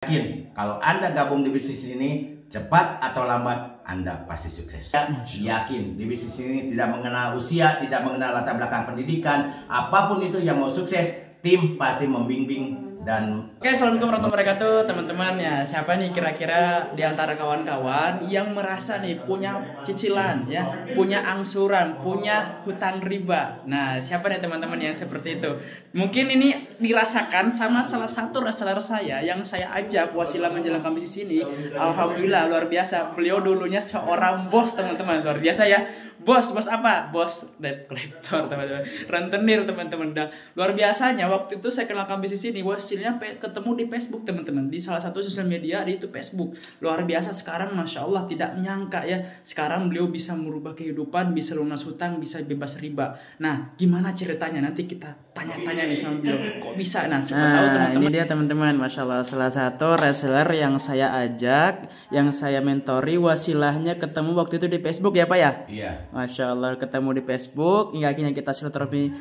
Yakin kalau Anda gabung di bisnis ini, cepat atau lambat Anda pasti sukses. Yakin di bisnis ini tidak mengenal usia, tidak mengenal latar belakang pendidikan, apapun itu yang mau sukses, tim pasti membimbing. Dan oke, assalamualaikum warahmatullahi wabarakatuh teman-teman. Ya, siapa nih kira-kira di antara kawan-kawan yang merasa nih punya cicilan, ya, punya angsuran, punya hutang riba? Nah, siapa nih teman-teman yang seperti itu? Mungkin ini dirasakan sama salah satu reseller saya yang saya ajak wasilah menjalankan bisnis ini. Alhamdulillah luar biasa. Beliau dulunya seorang bos, teman-teman, luar biasa ya. Bos apa? Bos debt collector, teman-teman. Rentenir, teman-teman. Dan luar biasanya waktu itu saya kenalkan bisnis ini, hasilnya ketemu di Facebook, teman-teman. Di salah satu sosial media, di itu Facebook. Luar biasa sekarang, Masya Allah, tidak menyangka ya. Sekarang beliau bisa merubah kehidupan, bisa lunas hutang, bisa bebas riba. Nah, gimana ceritanya? Nanti kita tanya-tanya nih sama beliau. Kok bisa? Nah, siapa tahu teman-teman. Ini dia teman-teman, Masya Allah. Salah satu reseller yang saya ajak, yang saya mentori, wasilahnya ketemu waktu itu di Facebook ya Pak ya? iya. Masya Allah, ketemu di Facebook, hingga akhirnya kita silaturahmi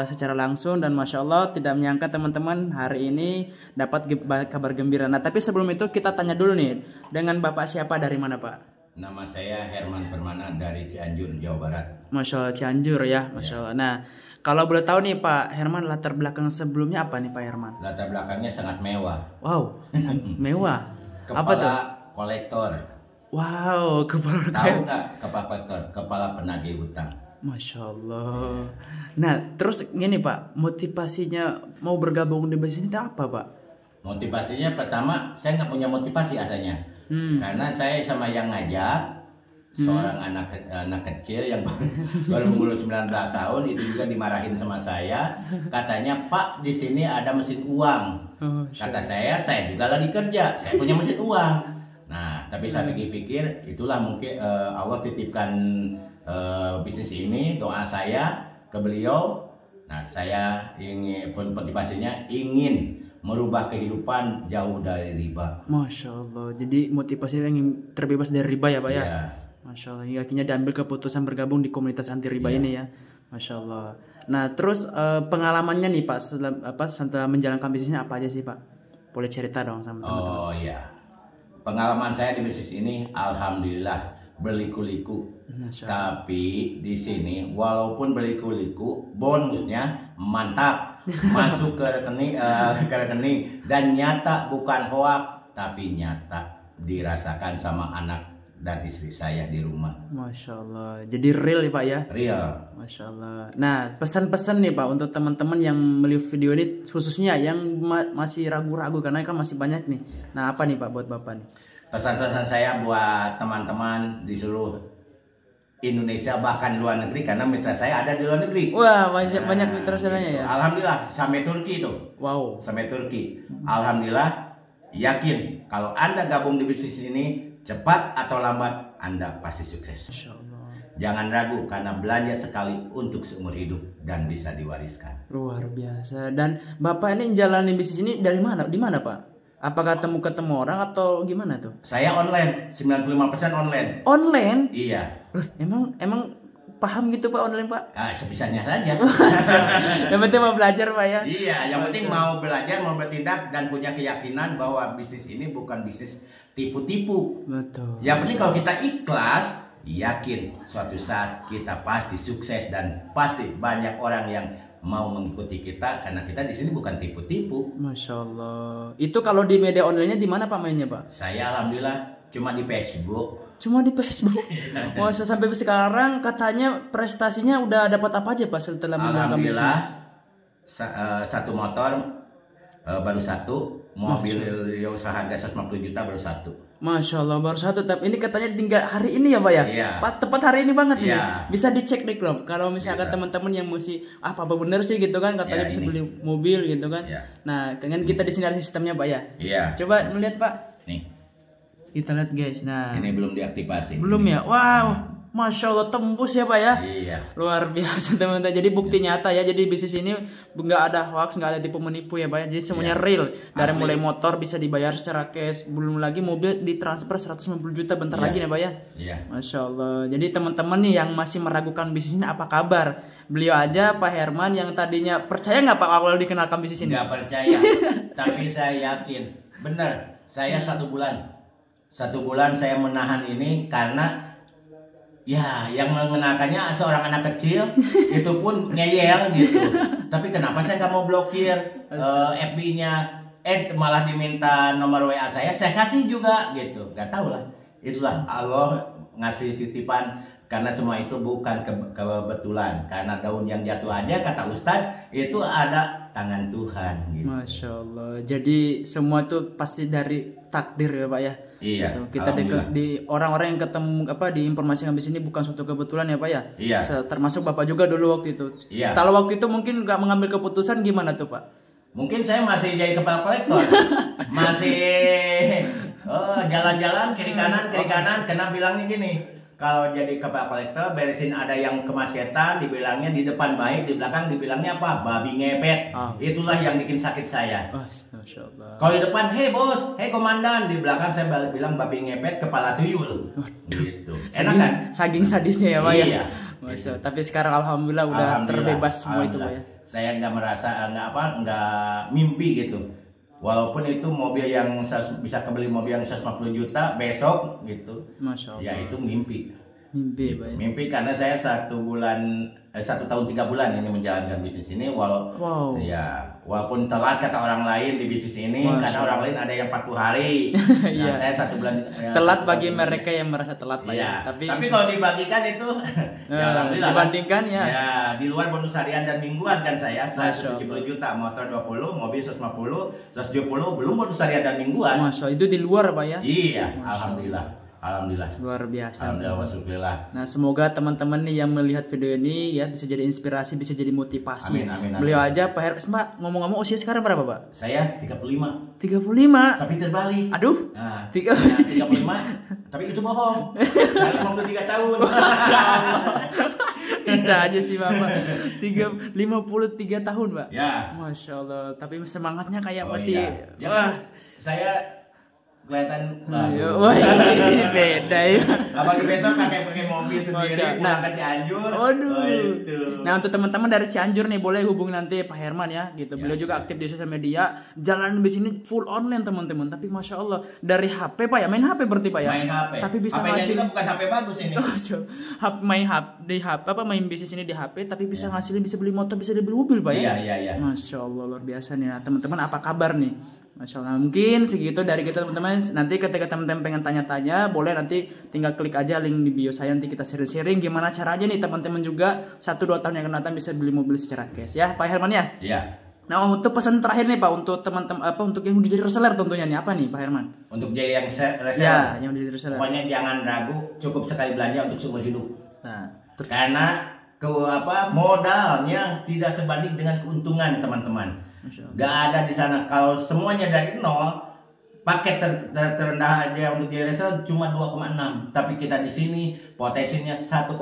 secara langsung. Dan Masya Allah tidak menyangka teman-teman hari ini dapat kabar gembira. Nah, tapi sebelum itu kita tanya dulu nih, dengan Bapak siapa, dari mana Pak? Nama saya Herman Permana dari Cianjur, Jawa Barat. Masya Allah, Cianjur ya, Masya Allah. Nah, kalau boleh tahu nih Pak Herman, latar belakang sebelumnya apa nih Pak Herman? Latar belakangnya sangat mewah. Wow, sangat mewah. Kepala Apa tuh? kolektor. Wow, kepala Tahu nggak kepala kolektor? Kepala penagih hutang. Masya Allah. Nah, terus gini Pak, motivasinya mau bergabung di bisnis ini apa Pak? Motivasinya pertama, saya nggak punya motivasi asalnya. Karena saya sama yang ngajak, seorang anak kecil yang baru umur 19 tahun, itu juga dimarahin sama saya. Katanya, Pak, di sini ada mesin uang. Kata saya juga lagi kerja, saya punya mesin uang. Nah, tapi saya pikir-pikir, itulah mungkin Allah titipkan bisnis ini, doa saya ke beliau. Nah, saya ingin, motivasinya ingin merubah kehidupan jauh dari riba. Masya Allah, jadi motivasinya ingin terbebas dari riba ya Pak ya? Iya. Masya Allah, hingga akhirnya diambil keputusan bergabung di komunitas anti riba ini ya. Masya Allah. Nah, terus pengalamannya nih Pak, setelah menjalankan bisnisnya apa aja sih Pak? Boleh cerita dong sama teman-teman. Oh iya. Pengalaman saya di bisnis ini alhamdulillah berliku-liku. Tapi di sini walaupun berliku-liku, bonusnya mantap. Masuk ke rekening dan nyata, bukan hoak, tapi nyata dirasakan sama anak dan istri saya di rumah. Masya Allah. Jadi real ya Pak ya? Real. Masya Allah. Nah, pesan-pesan nih Pak untuk teman-teman yang melihat video ini, khususnya yang masih ragu-ragu, karena kan masih banyak nih. Nah, apa nih Pak buat Bapak nih? Pesan-pesan saya buat teman-teman di seluruh Indonesia, bahkan luar negeri, karena mitra saya ada di luar negeri. Wah, banyak mitra saya ya. Alhamdulillah, sampai Turki itu. Wow. Sampai Turki. Alhamdulillah, yakin kalau Anda gabung di bisnis ini, cepat atau lambat Anda pasti sukses. Masya Allah. Jangan ragu, karena belanja sekali untuk seumur hidup dan bisa diwariskan. Luar biasa. Dan Bapak ini jalani bisnis ini dari mana? Di mana Pak? Apakah ketemu orang atau gimana tuh? Saya online, 95% online. Online? Iya. Emang paham gitu Pak online Pak? Sebisanya saja. Yang penting mau belajar Pak ya? Iya, yang penting mau belajar, mau bertindak, dan punya keyakinan bahwa bisnis ini bukan bisnis tipu-tipu. Betul. Yang penting kalau kita ikhlas, yakin suatu saat kita pasti sukses dan pasti banyak orang yang mau mengikuti kita, karena kita di sini bukan tipu-tipu. Masya Allah. Itu kalau di media online-nya di mana Pak mainnya Pak? Saya alhamdulillah cuma di Facebook. Cuma di Facebook. Wah, sampai sekarang katanya prestasinya udah dapat apa aja Pak setelah menjalankan bisnis? Alhamdulillah, satu motor baru satu, mobil yang seharga 150 juta baru satu. Masya Allah, baru satu. Tapi ini katanya tinggal hari ini ya Pak ya? Iya. Tepat hari ini banget nih. Iya. Bisa dicek nih Klub. Kalau misalnya ada teman-teman yang masih apa bener sih gitu kan, katanya bisa beli mobil gitu kan. Iya. Nah, kan kita di sini ada sistemnya Pak ya. Iya. Coba melihat Pak. Nih. Kita lihat guys. Nah. Ini belum diaktifasi. Belum ya? Wow. Masya Allah, tembus ya Pak ya. Iya. Luar biasa teman-teman. Jadi bukti nyata ya. Jadi bisnis ini nggak ada hoax, nggak ada tipu menipu ya Pak ya. Jadi semuanya real. Dari mulai motor bisa dibayar secara cash, belum lagi mobil ditransfer 150 juta bentar lagi nih Pak ya. Iya. Masya Allah. Jadi teman-teman nih yang masih meragukan bisnis ini, apa kabar? Beliau aja Pak Herman yang tadinya percaya nggak Pak awal dikenalkan bisnis ini? Nggak percaya, tapi saya yakin benar. Saya 1 bulan. 1 bulan saya menahan ini karena ya yang mengenakannya seorang anak kecil itu pun ngeyel gitu. Tapi kenapa saya nggak mau blokir FB-nya? Malah diminta nomor WA saya kasih juga gitu. Gak tahu lah. Itulah Allah ngasih titipan, karena semua itu bukan kebetulan. Karena daun yang jatuh aja kata Ustadz itu ada tangan Tuhan gitu. Masya Allah. Jadi semua itu pasti dari takdir ya Pak ya. Iya. Gitu. Kita di orang-orang yang ketemu di informasi habis ini bukan suatu kebetulan ya Pak ya. Iya. Termasuk Bapak juga dulu waktu itu. Iya. Kalau waktu itu mungkin nggak mengambil keputusan gimana tuh Pak? Mungkin saya masih jadi kepala kolektor. Masih jalan-jalan kiri kanan, kena bilangnya gini. Kalau jadi kepala kolektor, beresin ada yang kemacetan, dibilangnya di depan baik, di belakang dibilangnya apa? Babi ngepet. Itulah yang bikin sakit saya. Kalau di depan, hei bos, hei komandan, di belakang saya bilang babi ngepet, kepala tuyul. Gitu. Enak kan? Saking sadisnya ya Pak ya. Iya. Masya Allah. Tapi sekarang alhamdulillah udah terbebas semua itu Pak ya. Saya nggak merasa nggak mimpi gitu. Walaupun itu mobil yang bisa kebeli mobil yang 150 juta besok gitu. Masya Allah. Ya itu mimpi. Mimpi, gitu. Mimpi karena saya 1 tahun 3 bulan ini menjalankan bisnis ini. Walaupun telat kata orang lain di bisnis ini, karena orang lain ada yang 40 hari. Nah, saya 1 bulan. Telat bagi mereka yang merasa telat Pak ya. Tapi kalau dibagikan itu, ya alhamdulillah. Dibandingkan ya. Ya di luar bonus harian dan mingguan kan saya 170 juta, motor 20, mobil 150, 170, belum bonus harian dan mingguan. Masya Allah, itu di luar Pak ya. Iya, alhamdulillah. Luar biasa. Alhamdulillah. Nah, semoga teman-teman nih yang melihat video ini ya bisa jadi inspirasi, bisa jadi motivasi. Amin. Beliau aja Pak Heru, Mbak, ngomong-ngomong usia sekarang berapa Pak? Saya 35. 35. Tapi terbalik. Aduh. Nah, 35. Tapi itu bohong. Saya 53 tahun. Masya Allah. Bisa aja sih Bapak. 53 tahun Pak. Ya. Masya Allah. Tapi semangatnya kayak Iya. wah. Saya kelihatan wah ini beda ya. Apalagi besok pakai mobil sendiri pulang ke Cianjur. Nah, untuk teman-teman dari Cianjur nih boleh hubungi nanti Pak Herman ya gitu. Beliau juga aktif di sosial media. Jalan di sini full online teman-teman. Tapi Masya Allah dari HP Pak ya, main HP berarti Pak ya. Main HP. Tapi bisa ngasih. Juga bukan HP bagus ini. Main bisnis ini di HP tapi bisa ngasilin, bisa beli motor, bisa beli mobil Pak ya. Iya. Masya Allah luar biasa nih. Nah, teman-teman apa kabar nih? Masya Allah, mungkin segitu dari kita teman-teman. Nanti ketika teman-teman pengen tanya-tanya, boleh nanti tinggal klik aja link di bio saya, nanti kita sharing-sharing gimana caranya nih teman-teman juga 1-2 tahun yang akan datang bisa beli mobil secara cash ya Pak Herman ya. Iya. Nah, untuk pesan terakhir nih Pak untuk teman-teman untuk yang udah jadi reseller tentunya nih apa nih Pak Herman? Untuk jadi yang reseller. Ya, yang udah jadi reseller. Pokoknya jangan ragu, cukup sekali belanja untuk seumur hidup. Nah, karena modalnya tidak sebanding dengan keuntungan teman-teman. Gak ada di sana. Kalau semuanya dari nol, paket terendah aja untuk jadi reseller cuma 2,6. Tapi kita di sini potensinya 1,67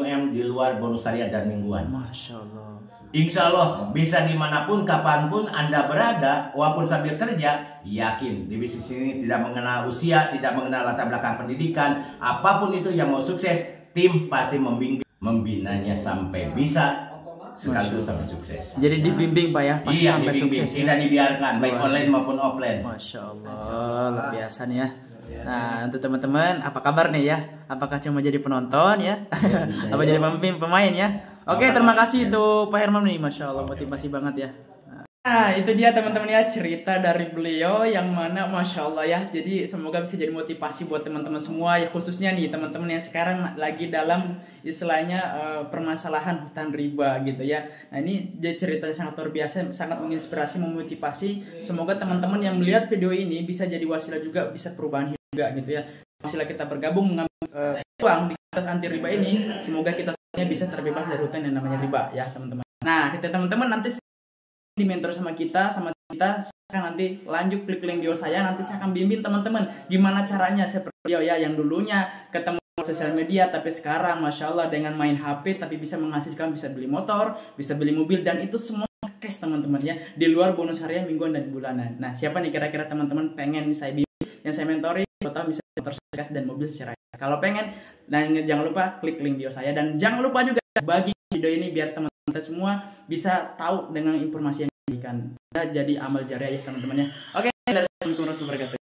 M di luar bonus harian dan mingguan. Masya Allah. Insya Allah bisa dimanapun kapanpun Anda berada, walaupun sambil kerja, yakin di bisnis ini tidak mengenal usia, tidak mengenal latar belakang pendidikan, apapun itu yang mau sukses, tim pasti membinanya sampai bisa sekaligus sampai sukses. Jadi dibimbing Pak ya, iya, sampai dibimbing. sukses. Tidak dibiarkan, baik online maupun offline. Masya Allah, luar biasa nih ya. Nah, untuk teman-teman, apa kabar nih ya? Apakah cuma jadi penonton ya? Apa jadi pemain ya? Oke, terima kasih untuk Pak Herman nih, Masya Allah, motivasi banget ya. Nah, itu dia teman-teman ya cerita dari beliau yang mana Masya Allah ya. Jadi semoga bisa jadi motivasi buat teman-teman semua ya, khususnya nih teman-teman yang sekarang lagi dalam istilahnya permasalahan hutang riba gitu ya. Nah, ini dia ceritanya sangat luar biasa, sangat menginspirasi, memotivasi. Semoga teman-teman yang melihat video ini bisa jadi wasilah juga, bisa perubahan hidup juga gitu ya. Wasilah kita bergabung mengambil uang di atas anti riba ini, semoga kita semuanya bisa terbebas dari hutang yang namanya riba ya teman-teman. Nah, kita teman-teman nanti di mentor sama kita saya nanti lanjut klik link bio saya, nanti saya akan bimbing teman-teman gimana caranya seperti beliau ya yang dulunya ketemu sosial media tapi sekarang Masya Allah dengan main HP tapi bisa menghasilkan, bisa beli motor, bisa beli mobil, dan itu semua cash teman-teman ya, di luar bonus harian, mingguan, dan bulanan. Nah, siapa nih kira-kira teman-teman pengen saya bimbing, yang saya mentori atau bisa motor cash dan mobil secara cash? Kalau pengen, dan jangan lupa klik link bio saya, dan jangan lupa juga bagi video ini biar teman-teman kita semua bisa tahu dengan informasi yang diberikan. Jadi amal jariah ya teman-teman ya. Oke, dari Assalamualaikum warahmatullahi wabarakatuh.